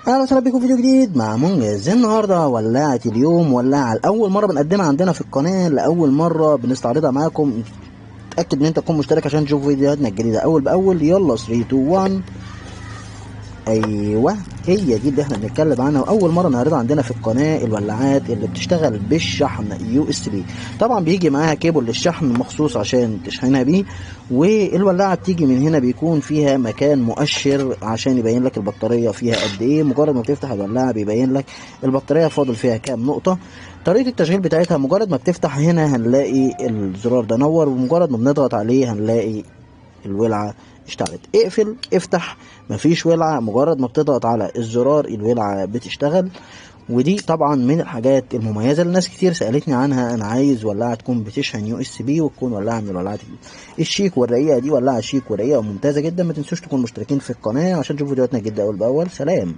اهلا وسهلا بكم في فيديو جديد مع منجز. النهارده ولاعة اليوم، ولاعة لأول مرة بنقدمها عندنا في القناة، لأول مرة بنستعرضها معاكم. اتأكد ان انت تكون مشترك عشان تشوف فيديوهاتنا الجديدة أول بأول. يلا 3 2 1. ايوه، هي دي اللي احنا بنتكلم عنها، واول مره نعرضها عندنا في القناه. الولاعات اللي بتشتغل بالشحن يو اس بي، طبعا بيجي معاها كيبل للشحن مخصوص عشان تشحنها بيه. والولاعه بتيجي من هنا بيكون فيها مكان مؤشر عشان يبين لك البطاريه فيها قد ايه. مجرد ما بتفتح الولاعه بيبين لك البطاريه فاضل فيها كام نقطه. طريقه التشغيل بتاعتها مجرد ما بتفتح هنا هنلاقي الزرار ده نور، ومجرد ما بنضغط عليه هنلاقي الولعة اشتغلت. اقفل افتح مفيش ولعة، مجرد ما بتضغط على الزرار الولعة بتشتغل. ودي طبعا من الحاجات المميزة اللي ناس كتير سألتني عنها. انا عايز ولاعة تكون بتشحن يو اس بي وتكون ولاعة من الولاعات الشيك والرقيقة. دي ولاعة شيك ورقيقة وممتازة جدا. ما تنسوش تكونوا مشتركين في القناة عشان تشوفوا فيديوهاتنا جدا اول باول. سلام.